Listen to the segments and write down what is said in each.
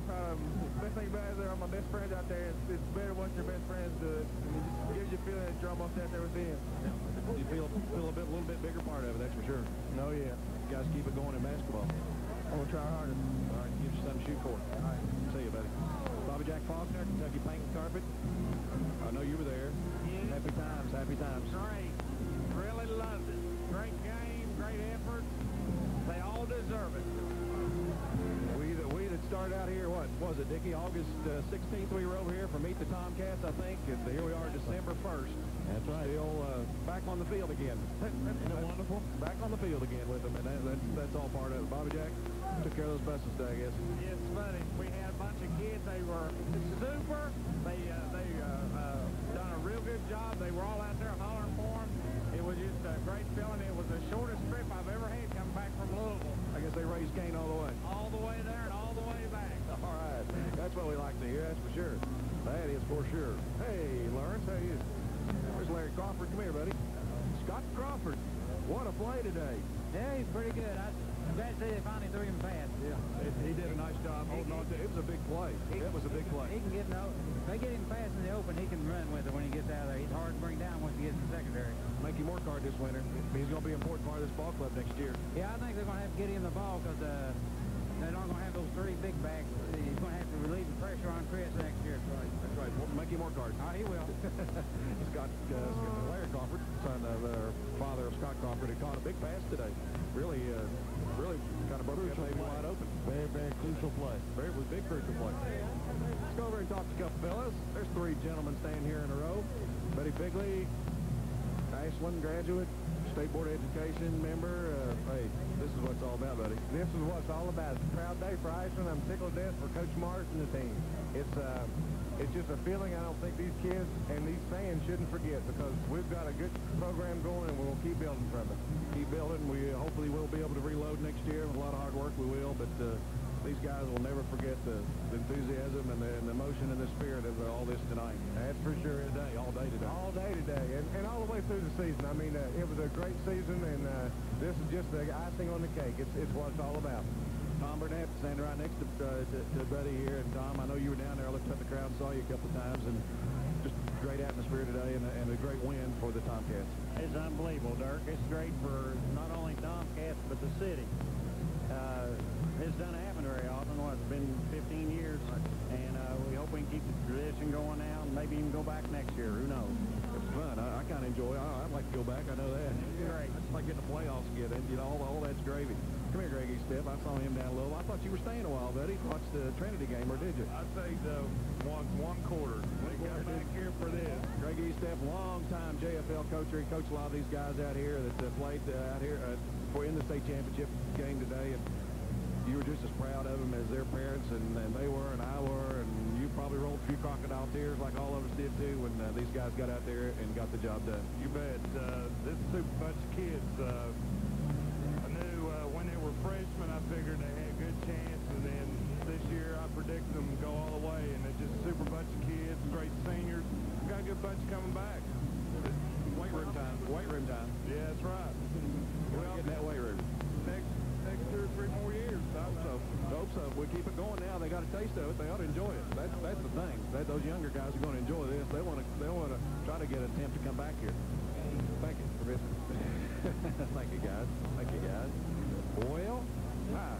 proud of them. The best thing about it is they're all my best friends out there. It's better once your best friends do it. And it just gives you a feeling that you're almost out there with them. Yeah. You feel a little bit bigger part of it, that's for sure. Oh, yeah. You guys keep it going in basketball. I'm going to try harder. All right, give you something to shoot for. All right. See you, buddy. Bobby Jack Faulkner, Kentucky Paint and Carpet. I know you were there. Yeah. Happy times, happy times. Great. Really loved it. Great game, great effort. They all deserve it. We that started out here, what was it, Dickie? August 16th we were over here for Meet the Tomcats, I think. And here we are December 1st. That's right. Still back on the field again. Isn't it wonderful? Back on the field again with them, and that's all part of it. Bobby Jack took care of those buses today, I guess. It's funny. We had a bunch of kids. They were super. They done a real good job. They were all out there hollering for them. It was just a great feeling. It was the shortest trip I've ever had coming back from Louisville. I guess they raised Cain all the way. All the way there and all the way back. All right. That's what we like to hear, that's for sure. That is for sure. Hey, Lawrence, how are you? There's Larry Crawford. Come here, buddy. Scott Crawford. What a play today. Yeah, he's pretty good. I'm glad to see they finally threw him fast. Yeah, he did a nice job holding on to it. It was a big play. It was a big play. He can get no. If they get him fast in the open, he can run with it when he gets out of there. He's hard to bring down once he gets to secondary. Make him work hard this winter. He's going to be an important part of this ball club next year. Yeah, I think they're going to have to get him the ball because they're not going to have those three big backs. He's going to have to relieve the pressure on Chris next year. That's right. Well, make him work hard. Oh, he will. Scott, Larry Crawford, son of father of Scott Crawford, had caught a big pass today. Really kind of broke the Navy wide open. Very, very crucial play. It was a big crucial play. Let's go over and talk to a couple fellas. There's three gentlemen standing here in a row. Buddy Bigley, Ashland graduate, State Board of Education member. Hey, this is what it's all about, buddy. This is what it's all about. It's a proud day for Ashland. I'm tickled to death for Coach Martin and the team. It's just a feeling I don't think these kids and these fans shouldn't forget because we've got a good program going and we'll keep building from it. Keep building. We hopefully will be able to reload next year. With a lot of hard work, we will. But these guys will never forget the enthusiasm and the emotion and the spirit of all this tonight. That's for sure. Today, all day today. All day today, and all the way through the season. I mean, it was a great season, and this is just the icing on the cake. It's what it's all about. Tom Burnett standing right next to Buddy here. And Tom, I know you were down there. I looked up the crowd and saw you a couple of times. And just great atmosphere today and a great win for the Tomcats. It's unbelievable, Dirk. It's great for not only Tomcats, but the city. It's doesn't happen very often. It's been 15 years. And we hope we can keep the tradition going now and maybe even go back next year. Who knows? It's fun. I kind of enjoy it. I'd like to go back. I know that. Great. I just like getting the playoffs again. You know, all that's gravy. Come here, Greg Eastep. I saw him down low. I thought you were staying a while, buddy. Watched the Trinity game, or did you? I stayed one quarter. We got back here for this. Greg Eastep, long-time JFL coacher. He coached a lot of these guys out here that played out here in the state championship game today. And you were just as proud of them as their parents, and they were, and I were, and you probably rolled a few crocodile tears like all of us did too when these guys got out there and got the job done. You bet. This is a super bunch of kids. I knew when they were freshmen, I figured they had a good chance, and then this year I predicted them to go all the way, and it's just a super bunch of kids, great seniors. We got a good bunch coming back. Weight room time. Weight room time. Yeah, that's right. We're getting that weight room. Next 2 or 3 more years. I hope so. We keep it going now. They got a taste of it. They ought to enjoy it. That's the thing. Those younger guys are going to enjoy this. They want to try to get an attempt to come back here. Thank you for visiting. Thank you, guys. Thank you, guys. Well, hi.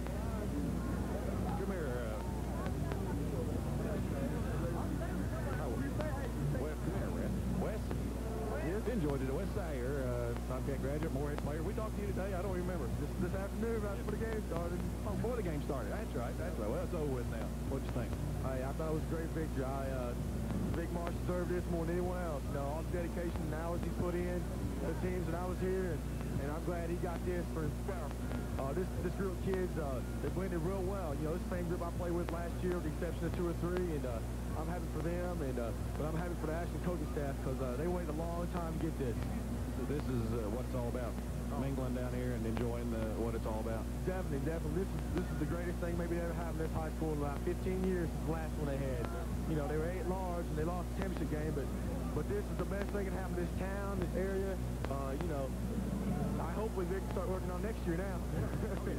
Come here. Wes, come here, Wes. Yes, enjoyed it. Wes Sayer, Tomcat graduate, Moorhead player. We talked to you today. I don't even remember. This afternoon, right before the game started. Oh, before the game started. That's right. Well, it's over with now. What'd you think? Hey, I thought it was a great victory. Big Marsh deserved this more than anyone else. You know, all the dedication and hours he put in, the teams that I was here, and I'm glad he got this for himself. This group of kids, they blended real well. You know, this same group I played with last year, with the exception of 2 or 3, and I'm happy for them, but I'm happy for the Ashland coaching staff because they waited a long time to get this. So this is what it's all about. Mingling down here and enjoying what it's all about. Definitely. This is the greatest thing maybe ever happened in this high school in about 15 years since the last one they had. You know, they were 8 large and they lost the championship game, but this is the best thing that happened to this town, this area. You know, I hope we can start working on next year now.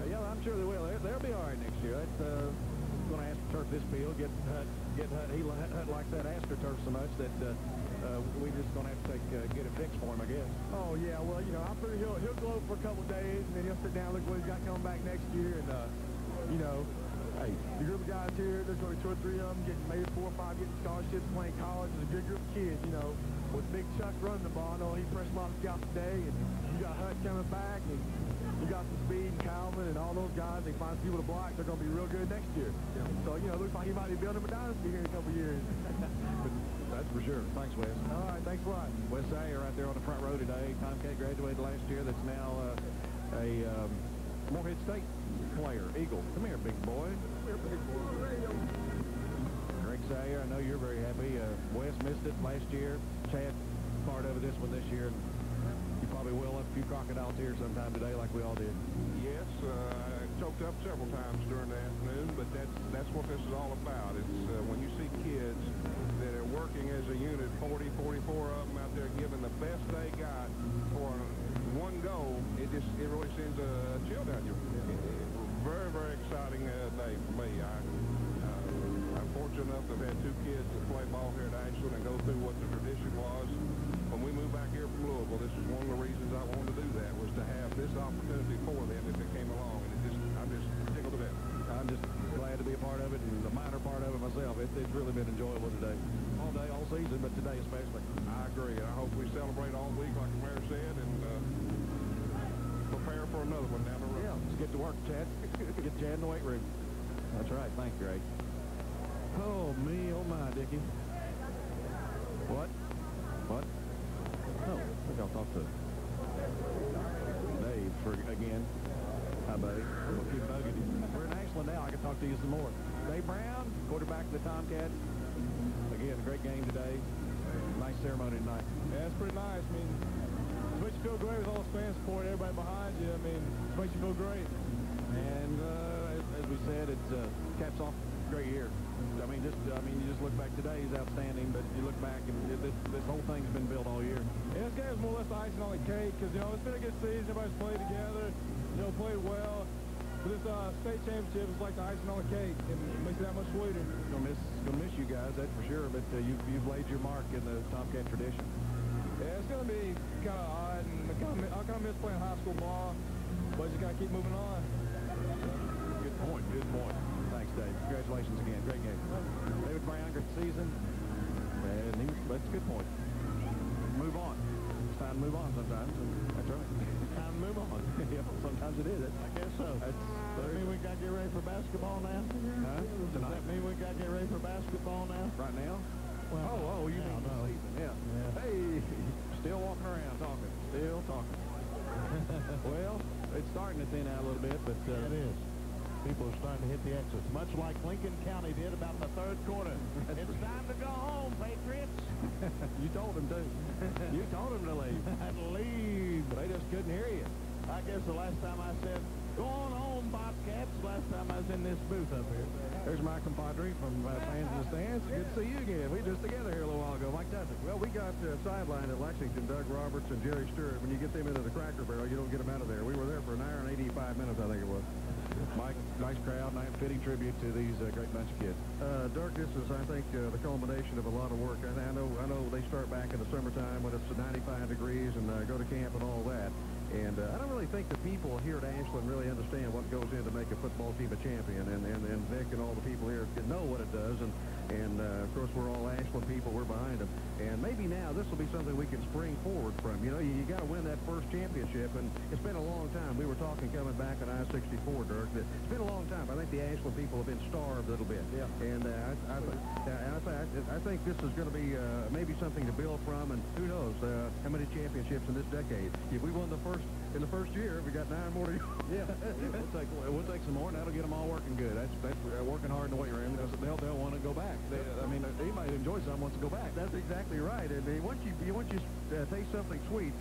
Yeah, I'm sure they will. They'll be all right next year. That's going to ask for work this field, get Hut. Hut likes that AstroTurf so much that we're just going to have to get it fixed for him, I guess. Oh, yeah, well, you know, I'm pretty, he'll gloat for a couple of days, and then he'll sit down, look what he's got coming back next year, and, you know, hey, the group of guys here, there's going to be 2 or 3 of them getting maybe 4 or 5 getting scholarships, playing college. It's a good group of kids, you know. With Big Chuck running the ball, I know he pressed a lot of scouts today, and you got Hut coming back, and you got some speed and Calvin and all those guys. They find people to block. They're going to be real good next year. Yeah. So, you know, it looks like he might be building a dynasty here in a couple of years. That's for sure. Thanks, Wes. All right, thanks a lot. Wes Sayer right there on the front row today. Tomcat graduated last year. That's now a Morehead State player. Eagle. Come here, big boy. Come here, big boy. Greg Sayer, I know you're very happy. Wes missed it last year. Chad part of this one this year. You probably will have a few crocodiles here sometime today like we all did. Yes, I choked up several times during the afternoon, but that's what this is all about. It's when you see kids that are working as a unit, 40, 44 of them out there giving the best they got for one goal, it really sends a chill down you. Very, very exciting day for me. I'm fortunate enough to have had 2 kids that play ball here at Ashland and go through what the tradition was. When we moved back here from Louisville, this is one of the reasons I wanted to do that, was to have this opportunity for them if it came along. And I'm just tickled to death. I'm just glad to be a part of it, and the minor part of it myself. It's really been enjoyable today. All day, all season, but today especially. I agree. I hope we celebrate all week, like the mayor said, and prepare for another one down the road. Yeah, let's get to work, Chad. Get Chad in the weight room. That's right. Thank you, Greg. Oh, me, oh, my, Dickie. What? What? Oh, I think I'll talk to Dave again. Hi, buddy. We'll keep bugging you. We're in Ashland now. I can talk to you some more. Dave Brown, quarterback of the Tomcats. Again, great game today. Nice ceremony tonight. Yeah, it's pretty nice. I mean, it makes you feel great with all the fan support, everybody behind you. I mean, it makes you feel great. And as we said, it's caps off a great year. you just look back today, he's outstanding, but you look back and this whole thing's been built all year. Yeah, this game is more or less the icing on the cake because, you know, it's been a good season. Everybody's played together, you know, played well. But this state championship is like the icing on the cake, and it makes it that much sweeter. Gonna miss you guys, that's for sure, but you've laid your mark in the Tomcat tradition. Yeah, it's gonna be kind of odd, and I kind of miss playing high school ball, but you gotta keep moving on. Good point, good point. Thanks, Dave. Congratulations again. Great game. David Brown, great season. And that's a good point. Move on. It's time to move on sometimes. That's right. It's time to move on. Yeah, sometimes it is. I guess so. Does that mean we got to get ready for basketball now? Huh? Does that mean we got to get ready for basketball now? Right now? Well, you mean no. the season. Yeah. Hey, still walking around talking. Still talking. Well, it's starting to thin out a little bit, but... it is. People are starting to hit the exits, much like Lincoln County did about the third quarter. It's time to go home, Patriots. You told them to. You told them to leave. Leave. They just couldn't hear you. I guess the last time I said, go on home, Bobcats, last time I was in this booth up here. There's my compadre from Fans in the Stands. Good to see you again. We were just together here a little while ago. Mike Dudley. Well, we got sidelined at Lexington, Doug Roberts and Jerry Stewart. When you get them into the Cracker Barrel, you don't get them out of there. We were there for an hour and 85 minutes, I think it was. Mike, nice crowd, nice fitting tribute to these great bunch of kids. Dirk, this is, I think, the culmination of a lot of work. I know they start back in the summertime when it's 95 degrees and go to camp and all that. And I don't really think the people here at Ashland really understand what goes into make a football team a champion. And Vic and all the people here know what it does. And of course, we're all Ashland people. We're behind them. And maybe now this will be something we can spring forward from. You know, you got to win that first championship. And it's been a long time. We were talking coming back on I-64, Dirk, that it's been a long time. I think the Ashland people have been starved a little bit. Yeah. And I think this is going to be maybe something to build from. And who knows how many championships in this decade. If we won in the first year, we got 9 more to go. Yeah. We'll take some more, and that'll get them all working good. That's working hard in the weight room because they'll want to go back. He might enjoy something, wants to go back. That's exactly right. And once you taste something sweet,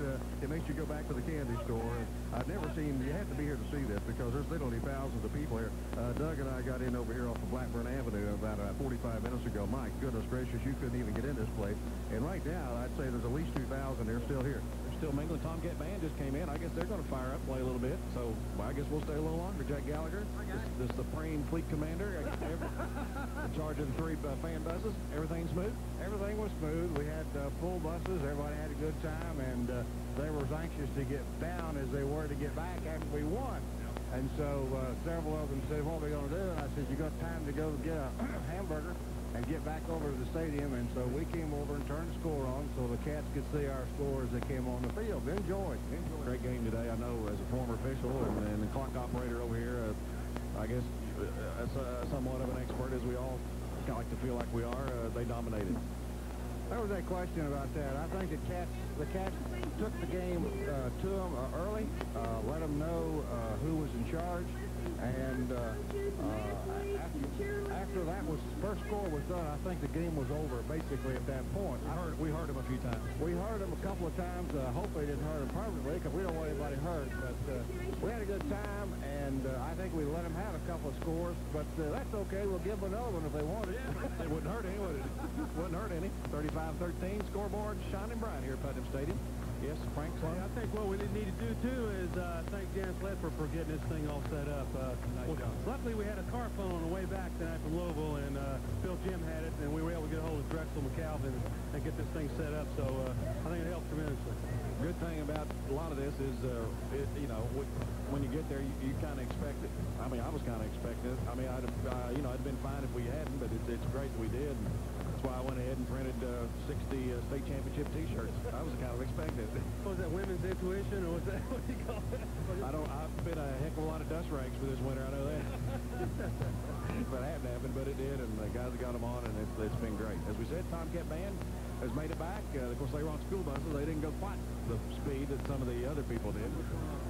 it makes you go back to the candy store. And I've never seen. You have to be here to see this because there's literally thousands of people here. Doug and I got in over here off of Blackburn Avenue about 45 minutes ago. My goodness gracious, you couldn't even get in this place. And right now, I'd say there's at least 2,000 there still here. still mingling. Tomcat band just came in. I guess they're going to fire up, play a little bit. So well, I guess we'll stay a little longer. Jack Gallagher, the Supreme Fleet Commander, in charge of the 3 fan buses. Everything smooth? Everything was smooth. We had full buses. Everybody had a good time, and they were as anxious to get down as they were to get back after we won. And so several of them said, what are we going to do? And I said, you got time to go get a hamburger and get back over to the stadium. And so we came over and turned the score on so the Cats could see our score as they came on the field. Enjoy. Great game today. I know as a former official and the clock operator over here, I guess somewhat of an expert as we all kind of like to feel like we are, they dominated. There was a question about that. I think the Cats took the game to them early, let them know who was in charge, and after that first score was done, I think the game was over basically at that point. We heard them a few times. We heard them a couple of times. Hopefully didn't hurt them permanently because we don't want anybody hurt. But we had a good time, and I think we let them have a couple of scores. But that's okay. We'll give them another one if they want it. It wouldn't hurt any, would it? Wouldn't hurt any. 35-13 scoreboard shining bright here at Putnam Stadium. Yes, Frank Sloan. I think what we need to do, too, is thank Janice Ledford for getting this thing all set up. Luckily, we had a car phone on the way back tonight from Louisville, and Bill Jim had it, and we were able to get a hold of Drexel McAlvin and get this thing set up. So I think it helped tremendously. Good thing about a lot of this is, you know, when you get there, you kind of expect it. I mean, I was kind of expecting it. I mean, you know, it'd been fine if we hadn't, but it's great that we did. And that's why I went ahead and printed 60 state championship T-shirts. I was kind of expecting it. Was that women's intuition, or was that what do you call it? I've been a heck of a lot of dust rags for this winter. I know that. But it hadn't happened, but it did, and the guys have got them on, and it's been great. As we said, Tomcat band has made it back. Of course, they were on school buses. They didn't go quite the speed that some of the other people did.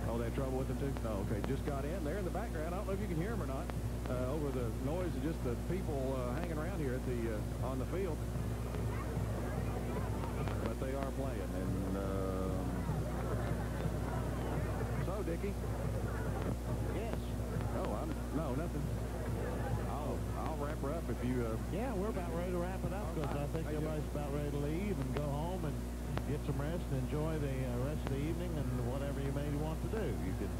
Oh, they had trouble with them, too? Oh, okay. Just got in. They're in the background. I don't know if you can hear them or not. Over the noise of just the people hanging around here at the on the field. But they are playing. And so, Dickie. Yes. Oh, no, nothing. I'll wrap her up if you... Yeah, we're about ready to wrap it up because I think everybody's about ready to leave and go home and get some rest and enjoy the rest of the evening and whatever you may want to do. You could,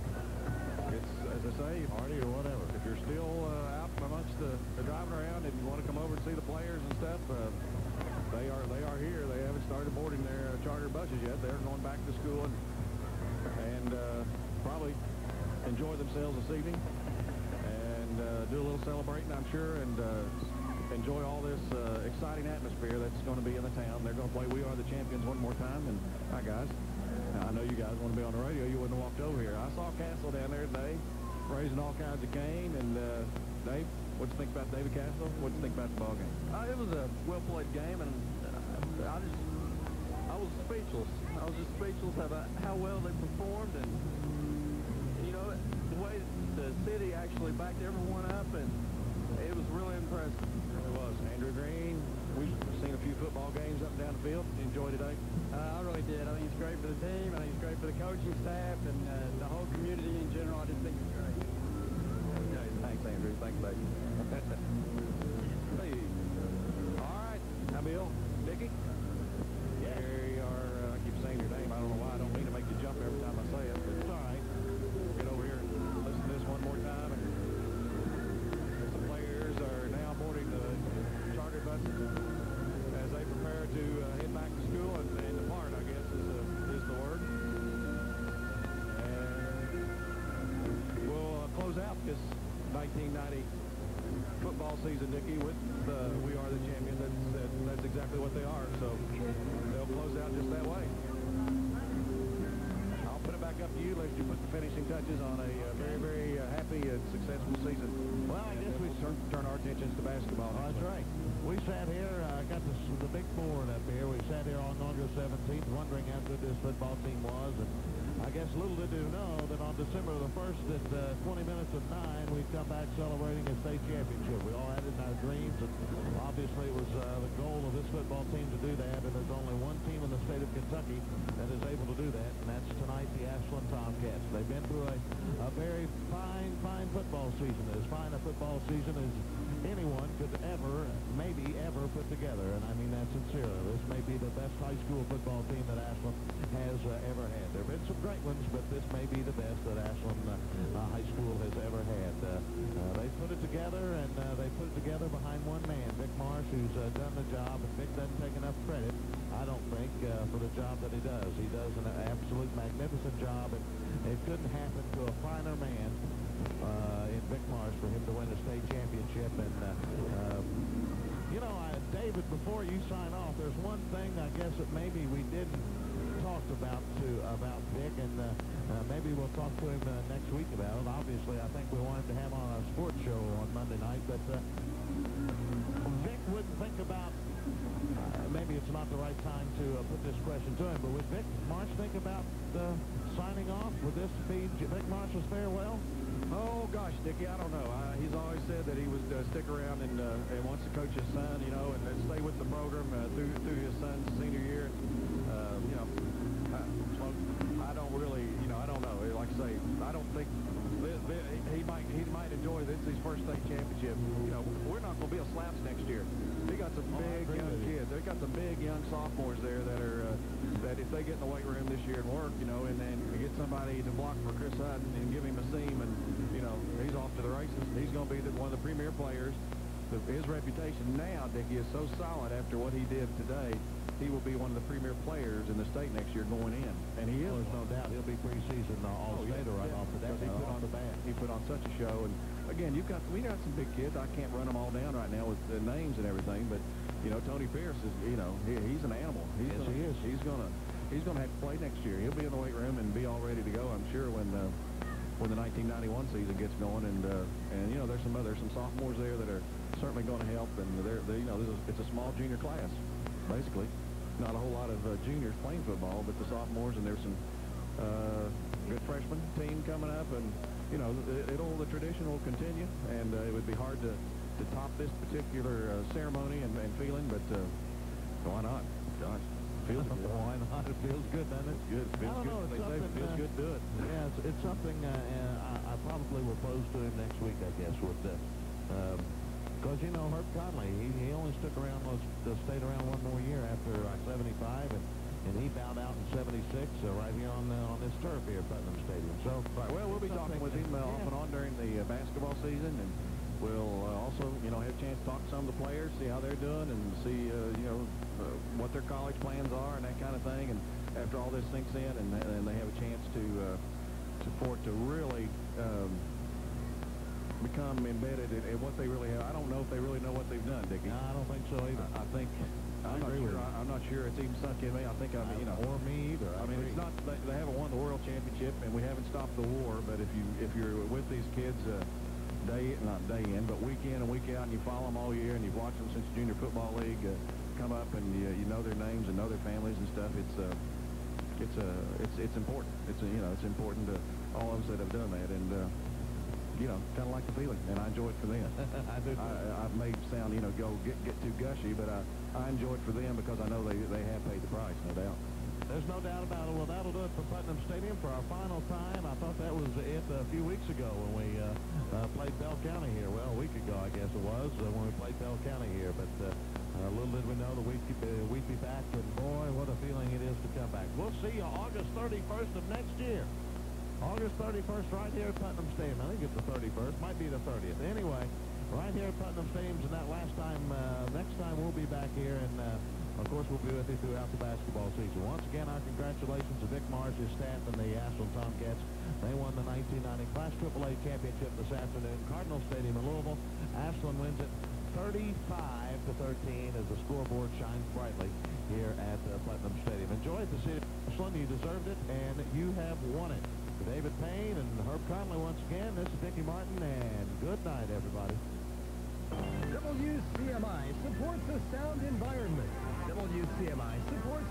it's, as I say, party or whatever. If you're still out amongst the driving around and you want to come over and see the players and stuff, they are here. They haven't started boarding their charter buses yet. They're going back to school and probably enjoy themselves this evening. Do a little celebrating, I'm sure, and enjoy all this exciting atmosphere that's going to be in the town. They're going to play We Are the Champions one more time. And hi, guys. Now, I know you guys want to be on the radio. You wouldn't have walked over here. I saw Castle down there today raising all kinds of cane. And Dave, what you think about David Castle? What you think about the ball game? It was a well-played game, and I was speechless. I was just speechless about how well they performed, and you know, the way the city actually backed everyone up, and it was really impressive. It was. Andrew Green, we've seen a few football games up and down the field. You enjoyed today? I really did. I think it's great for the team. I think it's great for the coaching staff and the whole community in general. I just think it's great. Okay, thanks, Andrew. Thanks, baby. Hey. All right. Now, Bill, Dickie? Yeah. Here you are. I keep saying your name. I don't know why. I don't mean to make you jump every time I say it, but it's all right. Get over here and listen to this one more time. And the players are now boarding the charter buses as they prepare to head back to school and depart, I guess, is the word. And we'll close out this 1990 football season, Dickie, with We Are the Champions. That's exactly what they are. So they'll close out just that way. I'll put it back up to you. Let you put the finishing touches on a very, very happy and successful season. Well, I guess we turn our attentions to basketball. Oh, that's right. We sat here, got the big board up here. We sat here on August 17th wondering how good this football team was. And I guess little did you know that on December the 1st at 20 minutes of 9, we'd come back celebrating a state championship. We all had it in our dreams, and obviously it was the goal of this football team to do that, and there's only one team in the state of Kentucky that is able to do that, and that's tonight the Ashland Tomcats. They've been through a very fine football season, as fine a football season as anyone could ever, maybe ever put together, and I mean that sincerely. This may be the best high school football team that Ashland has ever had. There have been some great ones, but this may be the best that Ashland High School has ever had. They put it together, and they put it together behind one man, Vic Marsh, who's done the job, and Vic doesn't take enough credit, I don't think, for the job that he does. He does an absolute magnificent job, and it couldn't happen to a finer man in Vic Marsh for him to win a state championship. And you know, David, before you sign off, there's one thing I guess that maybe we didn't talk about Vic, and maybe we'll talk to him next week about it. Obviously, I think we wanted to have on a sports show on Monday night, but Vic wouldn't think about, maybe it's not the right time to put this question to him, but would Vic Marsh think about signing off? Would this be Vic Marsh's farewell? Oh, gosh, Dickie, I don't know. He's always said that he would stick around and wants to coach his son, you know, and stay with the program through his son's senior year. You know, I don't really, you know, I don't know. Like I say, I don't think he might enjoy this his first state championship. You know, we're not going to be a slaps next year. He got some big young kids. They got some big young sophomores there that are that if they get in the weight room this year and work, you know, and then get somebody to block for Chris Hutton and give him a seam, and you know, he's off to the races. He's going to be one of the premier players. His reputation now, Dickie, is so solid after what he did today. He will be one of the premier players in the state next year going in, and he is. There's no doubt he'll be preseason all-stater right off the bat. He put on the bat. He put on such a show, and again, we got some big kids. I can't run them all down right now with the names and everything, but you know, Tony Pierce is, you know, he's an animal. Yes, he is. He's gonna have to play next year. He'll be in the weight room and be all ready to go, I'm sure, when the 1991 season gets going, and you know, there's some sophomores there that are certainly going to help, and they're you know, it's a small junior class, basically. Not a whole lot of juniors playing football, but the sophomores, and there's some good freshman team coming up, and you know, the tradition will continue, and it would be hard to top this particular ceremony and feeling, but why not? Gosh, feels good. Why not? It feels good, doesn't it? It's good. It feels good. They say it feels good to do it. Yeah, it's something I probably will pose to him next week, I guess, with because, you know, Herb Conley, he only stayed around one more year after 75, and he bowed out in 76 right here on this turf here at Putnam Stadium. So, right, well, we'll be talking with him off and on during the basketball season, and we'll also, you know, have a chance to talk to some of the players, see how they're doing, and see, you know, what their college plans are and that kind of thing. And after all this sinks in, and they have a chance for it to really become embedded in what they really have. I don't know if they really know what they've done, Dickie. No, I don't think so either. I'm not sure it's even sunk in me. I think you know, or me either. I mean, it's not. They haven't won the world championship, and we haven't stopped the war. But if you're with these kids, not day in, but week in and week out, and you follow them all year, and you've watched them since Junior Football League come up, and you know their names and know their families and stuff. It's important. You know, it's important to all of us that have done that, and you know, kind of like the feeling, and I enjoy it for them. I do. I may sound, you know, get too gushy, but I enjoy it for them because I know they have paid the price, no doubt. There's no doubt about it. Well, that'll do it for Putnam Stadium for our final time. I thought that was it a few weeks ago when we played Bell County here. Well, a week ago, I guess it was, when we played Bell County here. But little did we know that we'd be back, and boy, what a feeling it is to come back. We'll see you August 31st of next year. August 31st right here at Putnam Stadium. I think it's the 31st. Might be the 30th. Anyway, right here at Putnam Stadium, and that next time we'll be back here, and of course we'll be with you throughout the basketball season. Once again, our congratulations to Vic Marsh, his staff, and the Ashland Tomcats. They won the 1990 Class AAA championship this afternoon. Cardinal Stadium in Louisville. Ashland wins it 35-13 as the scoreboard shines brightly here at Putnam Stadium. Enjoy the city of Ashland. You deserved it, and you have won it. For David Payne and Herb Conley once again, this is Dickie Martin, and good night, everybody. WCMI supports a sound environment. WCMI supports